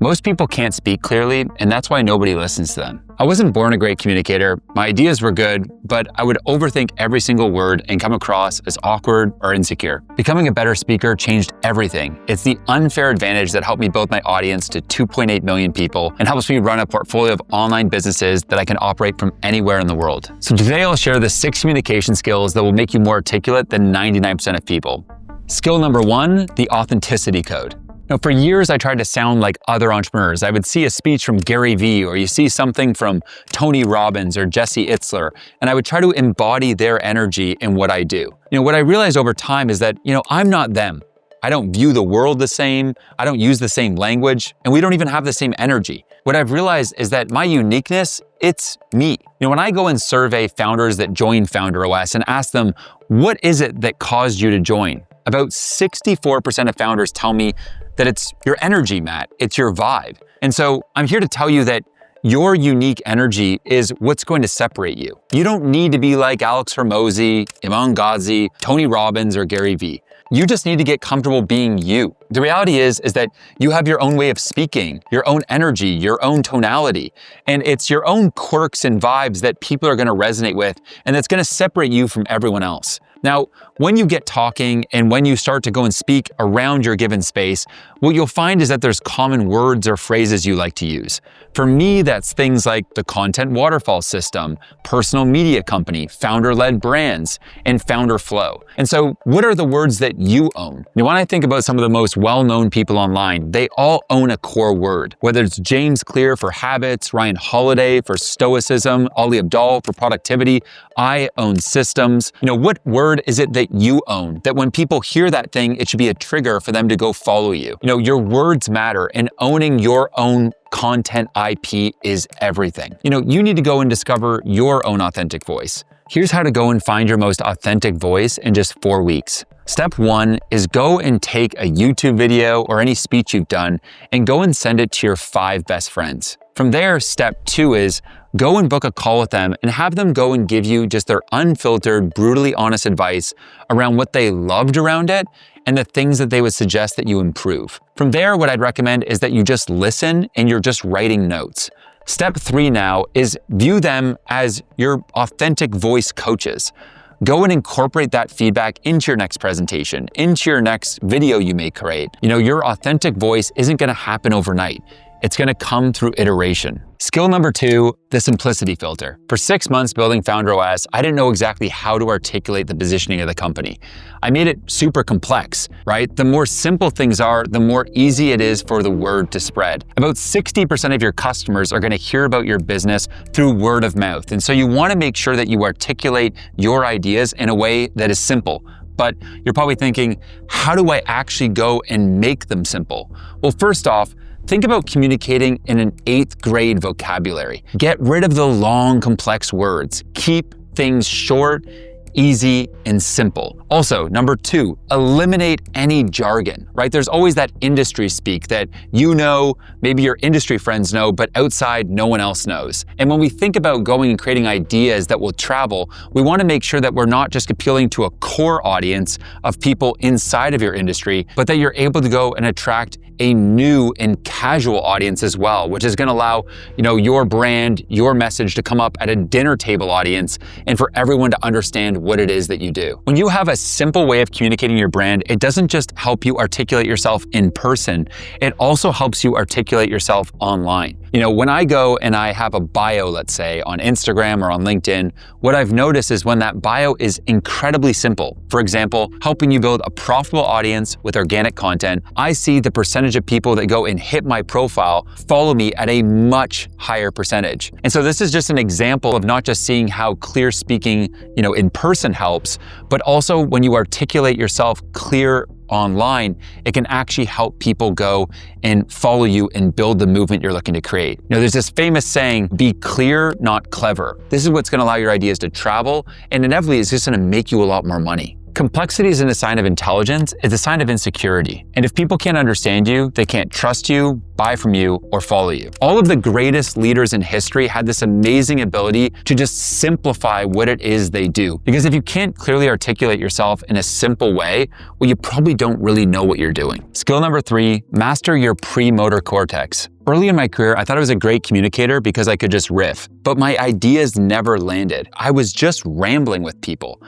Most people can't speak clearly, and that's why nobody listens to them. I wasn't born a great communicator. My ideas were good, but I would overthink every single word and come across as awkward or insecure. Becoming a better speaker changed everything. It's the unfair advantage that helped me build my audience to 2.8 million people and helps me run a portfolio of online businesses that I can operate from anywhere in the world. So today I'll share the 6 communication skills that will make you more articulate than 99% of people. Skill number 1, the authenticity code. Now, for years, I tried to sound like other entrepreneurs. I would see a speech from Gary Vee, or you see something from Tony Robbins or Jesse Itzler, and I would try to embody their energy in what I do. What I realized over time is that, I'm not them. I don't view the world the same, I don't use the same language, and we don't even have the same energy. What I've realized is that my uniqueness, it's me. When I go and survey founders that join Founder OS and ask them, what is it that caused you to join? About 64% of founders tell me that it's your energy, Matt. It's your vibe. And so I'm here to tell you that your unique energy is what's going to separate you. You don't need to be like Alex Hormozi, Iman Ghazi, Tony Robbins, or Gary Vee. You just need to get comfortable being you. The reality is that you have your own way of speaking, your own energy, your own tonality, and it's your own quirks and vibes that people are going to resonate with, and that's going to separate you from everyone else. Now, when you get talking and when you start to go and speak around your given space, what you'll find is that there's common words or phrases you like to use. For me, that's things like the content waterfall system, personal media company, founder-led brands, and founder flow. And so what are the words that you own? When I think about some of the most well-known people online, they all own a core word. Whether it's James Clear for habits, Ryan Holiday for stoicism, Ali Abdaal for productivity, I own systems. What word is it that you own? That when people hear that thing, it should be a trigger for them to go follow you. Your words matter, and owning your own content IP is everything. You need to go and discover your own authentic voice. Here's how to go and find your most authentic voice in just 4 weeks. Step 1 is go and take a YouTube video or any speech you've done and go and send it to your 5 best friends. From there, step 2 is go and book a call with them and have them go and give you just their unfiltered, brutally honest advice around what they loved around it and the things that they would suggest that you improve. From there, what I'd recommend is that you just listen and you're just writing notes. Step 3 now is view them as your authentic voice coaches. Go and incorporate that feedback into your next presentation, into your next video you may create. Your authentic voice isn't going to happen overnight. It's going to come through iteration. Skill number 2, the simplicity filter. For 6 months building Founder OS, I didn't know exactly how to articulate the positioning of the company. I made it super complex, right? The more simple things are, the more easy it is for the word to spread. About 60% of your customers are going to hear about your business through word of mouth. And so you want to make sure that you articulate your ideas in a way that is simple. But you're probably thinking, how do I actually go and make them simple? Well, first off, think about communicating in an 8th grade vocabulary. Get rid of the long, complex words. Keep things short, easy, and simple. Also, number 2, eliminate any jargon, right? There's always that industry speak that maybe your industry friends know, but outside no one else knows. And when we think about going and creating ideas that will travel, we want to make sure that we're not just appealing to a core audience of people inside of your industry, but that you're able to go and attract a new and casual audience as well, which is going to allow, your brand, your message to come up at a dinner table audience and for everyone to understand what it is that you do. When you have a simple way of communicating your brand, it doesn't just help you articulate yourself in person, it also helps you articulate yourself online. When I go and I have a bio, let's say, on Instagram or on LinkedIn, what I've noticed is when that bio is incredibly simple, for example, helping you build a profitable audience with organic content, I see the percentage of people that go and hit my profile follow me at a much higher percentage. And so this is just an example of not just seeing how clear speaking, in person helps, but also when you articulate yourself clear online, it can actually help people go and follow you and build the movement you're looking to create. There's this famous saying, be clear, not clever. This is what's going to allow your ideas to travel, and inevitably it's just going to make you a lot more money. Complexity isn't a sign of intelligence, it's a sign of insecurity. And if people can't understand you, they can't trust you, buy from you, or follow you. All of the greatest leaders in history had this amazing ability to just simplify what it is they do. Because if you can't clearly articulate yourself in a simple way, well, you probably don't really know what you're doing. Skill number 3, master your premotor cortex. Early in my career, I thought I was a great communicator because I could just riff, but my ideas never landed. I was just rambling with people.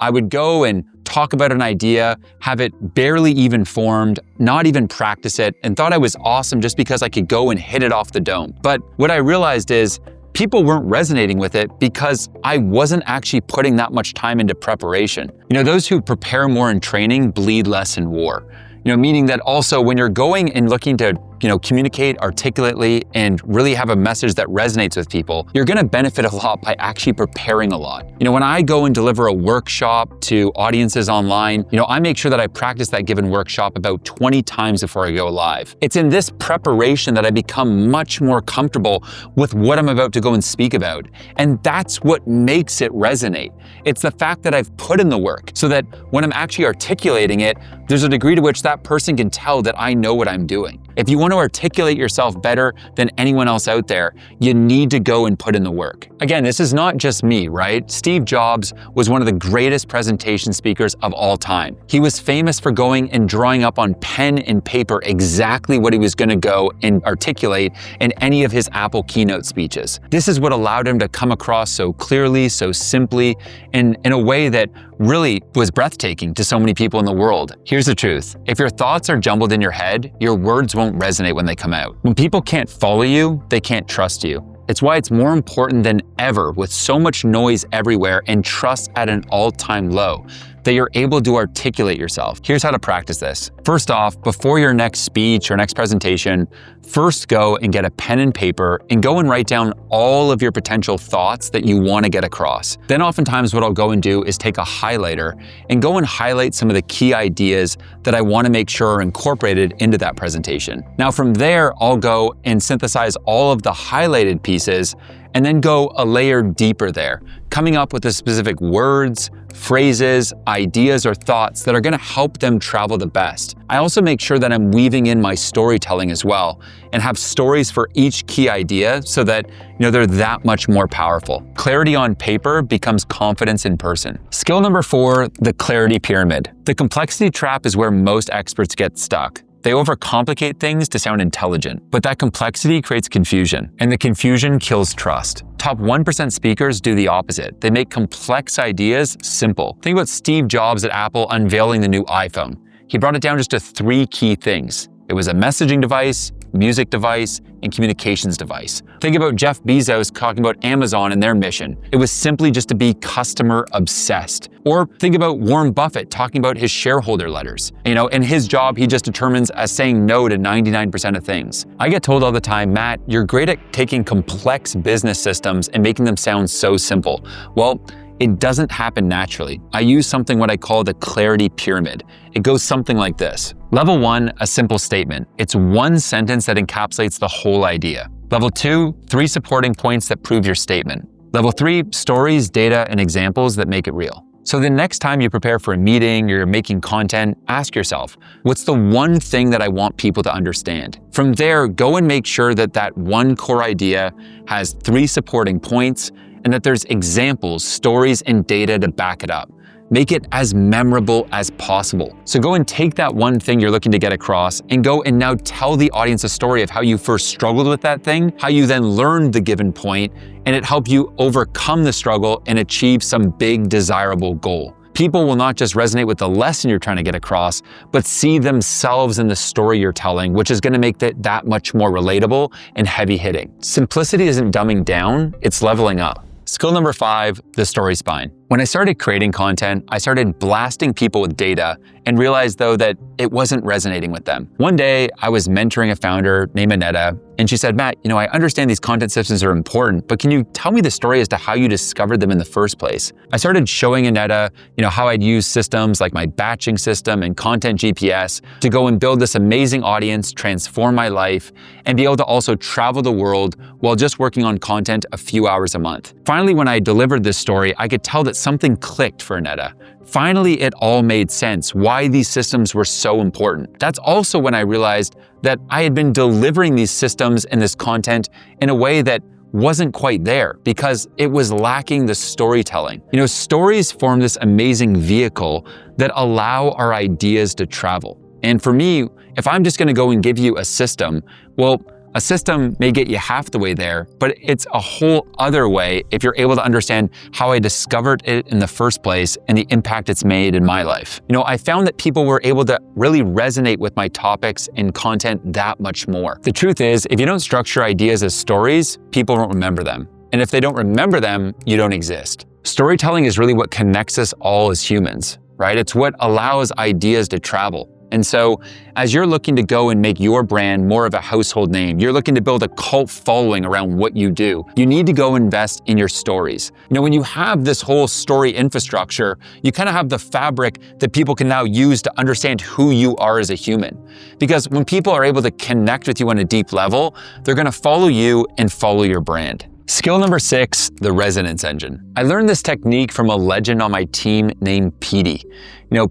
I would go and talk about an idea, have it barely even formed, not even practice it, and thought I was awesome just because I could go and hit it off the dome. But what I realized is people weren't resonating with it because I wasn't actually putting that much time into preparation. Those who prepare more in training bleed less in war. Meaning that also when you're going and looking to communicate articulately and really have a message that resonates with people, you're gonna benefit a lot by actually preparing a lot. When I go and deliver a workshop to audiences online, I make sure that I practice that given workshop about 20 times before I go live. It's in this preparation that I become much more comfortable with what I'm about to go and speak about. And that's what makes it resonate. It's the fact that I've put in the work so that when I'm actually articulating it, there's a degree to which that person can tell that I know what I'm doing. If you want to articulate yourself better than anyone else out there, you need to go and put in the work. Again, this is not just me, right? Steve Jobs was one of the greatest presentation speakers of all time. He was famous for going and drawing up on pen and paper exactly what he was going to go and articulate in any of his Apple keynote speeches. This is what allowed him to come across so clearly, so simply, and in a way that really was breathtaking to so many people in the world. Here's the truth. If your thoughts are jumbled in your head, your words won't resonate when they come out. When people can't follow you, they can't trust you. It's why it's more important than ever, with so much noise everywhere and trust at an all-time low, that you're able to articulate yourself. Here's how to practice this. First off, before your next speech or next presentation, first go and get a pen and paper and go and write down all of your potential thoughts that you want to get across. Then oftentimes what I'll go and do is take a highlighter and go and highlight some of the key ideas that I want to make sure are incorporated into that presentation. Now from there, I'll go and synthesize all of the highlighted pieces and then go a layer deeper there, coming up with the specific words, phrases, ideas, or thoughts that are going to help them travel the best. I also make sure that I'm weaving in my storytelling as well and have stories for each key idea so that they're that much more powerful. Clarity on paper becomes confidence in person. Skill number 4, the clarity pyramid. The complexity trap is where most experts get stuck. They overcomplicate things to sound intelligent, but that complexity creates confusion, and the confusion kills trust. Top 1% speakers do the opposite. They make complex ideas simple. Think about Steve Jobs at Apple unveiling the new iPhone. He brought it down just to 3 key things. It was a messaging device, music device, and communications device. Think about Jeff Bezos talking about Amazon and their mission. It was simply just to be customer obsessed. Or think about Warren Buffett talking about his shareholder letters. In his job, he just determines as saying no to 99% of things. I get told all the time, Matt, you're great at taking complex business systems and making them sound so simple. Well, it doesn't happen naturally. I use something what I call the clarity pyramid. It goes something like this. Level 1, a simple statement. It's one sentence that encapsulates the whole idea. Level 2, 3 supporting points that prove your statement. Level 3, stories, data, and examples that make it real. So the next time you prepare for a meeting or you're making content, ask yourself, what's the one thing that I want people to understand? From there, go and make sure that that one core idea has 3 supporting points and that there's examples, stories, and data to back it up. Make it as memorable as possible. So go and take that one thing you're looking to get across and go and now tell the audience a story of how you first struggled with that thing, how you then learned the given point, and it helped you overcome the struggle and achieve some big desirable goal. People will not just resonate with the lesson you're trying to get across, but see themselves in the story you're telling, which is going to make that much more relatable and heavy hitting. Simplicity isn't dumbing down, it's leveling up. Skill number 5, the story spine. When I started creating content, I started blasting people with data and realized though that it wasn't resonating with them. One day I was mentoring a founder named Aneta, and she said, Matt, I understand these content systems are important, but can you tell me the story as to how you discovered them in the first place? I started showing Aneta, how I'd use systems like my batching system and content GPS to go and build this amazing audience, transform my life, and be able to also travel the world while just working on content a few hours a month. Finally, when I delivered this story, I could tell that something clicked for Aneta. Finally, it all made sense why these systems were so important. That's also when I realized that I had been delivering these systems and this content in a way that wasn't quite there because it was lacking the storytelling. Stories form this amazing vehicle that allow our ideas to travel. And for me, if I'm just gonna go and give you a system, well, a system may get you half the way there, but it's a whole other way if you're able to understand how I discovered it in the first place and the impact it's made in my life. I found that people were able to really resonate with my topics and content that much more. The truth is, if you don't structure ideas as stories, people won't remember them. And if they don't remember them, you don't exist. Storytelling is really what connects us all as humans, right? It's what allows ideas to travel. And so as you're looking to go and make your brand more of a household name, you're looking to build a cult following around what you do, you need to go invest in your stories. When you have this whole story infrastructure, you kind of have the fabric that people can now use to understand who you are as a human. Because when people are able to connect with you on a deep level, they're going to follow you and follow your brand. Skill number 6, the resonance engine. I learned this technique from a legend on my team named Petey.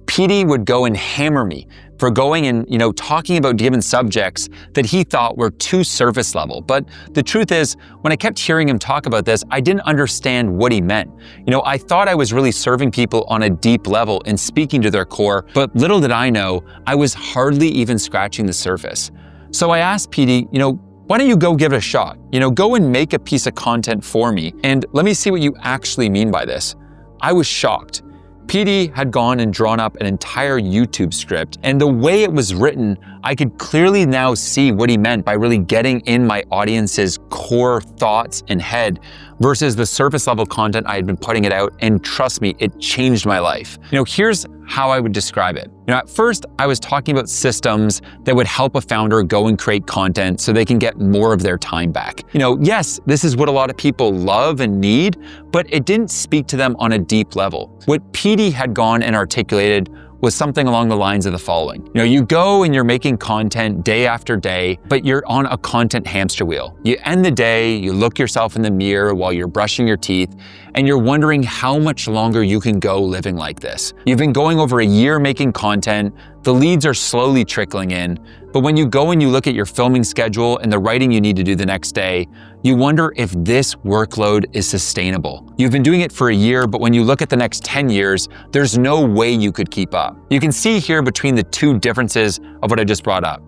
Petey would go and hammer me for going and, talking about given subjects that he thought were too surface level. But the truth is, when I kept hearing him talk about this, I didn't understand what he meant. I thought I was really serving people on a deep level and speaking to their core, but little did I know, I was hardly even scratching the surface. So I asked Petey, why don't you go give it a shot? Go and make a piece of content for me and let me see what you actually mean by this. I was shocked. Petey had gone and drawn up an entire YouTube script, and the way it was written, I could clearly now see what he meant by really getting in my audience's core thoughts and head versus the surface level content I had been putting it out, and trust me, it changed my life. Here's how I would describe it. At first, I was talking about systems that would help a founder go and create content so they can get more of their time back. Yes, this is what a lot of people love and need, but it didn't speak to them on a deep level. What Petey had gone and articulated was something along the lines of the following. You go and you're making content day after day, but you're on a content hamster wheel. You end the day, you look yourself in the mirror while you're brushing your teeth, and you're wondering how much longer you can go living like this. You've been going over a year making content, the leads are slowly trickling in, but when you go and you look at your filming schedule and the writing you need to do the next day, you wonder if this workload is sustainable. You've been doing it for a year, but when you look at the next 10 years, there's no way you could keep up. You can see here between the two differences of what I just brought up.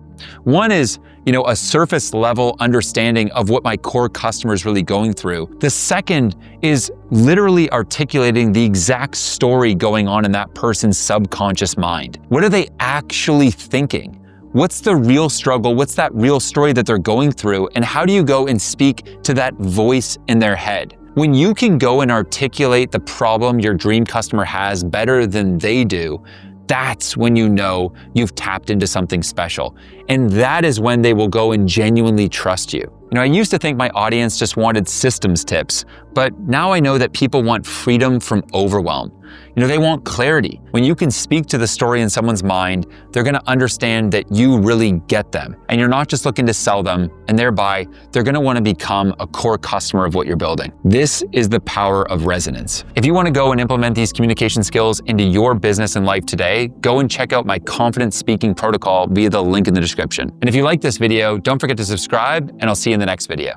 One is, a surface level understanding of what my core customer is really going through. The second is literally articulating the exact story going on in that person's subconscious mind. What are they actually thinking? What's the real struggle? What's that real story that they're going through? And how do you go and speak to that voice in their head? When you can go and articulate the problem your dream customer has better than they do, that's when you know you've tapped into something special. And that is when they will go and genuinely trust you. I used to think my audience just wanted systems tips, but now I know that people want freedom from overwhelm. They want clarity. When you can speak to the story in someone's mind, they're gonna understand that you really get them. And you're not just looking to sell them, and thereby, they're gonna wanna become a core customer of what you're building. This is the power of resonance. If you wanna go and implement these communication skills into your business and life today, go and check out my confident speaking protocol via the link in the description. And if you like this video, don't forget to subscribe, and I'll see you in the next video.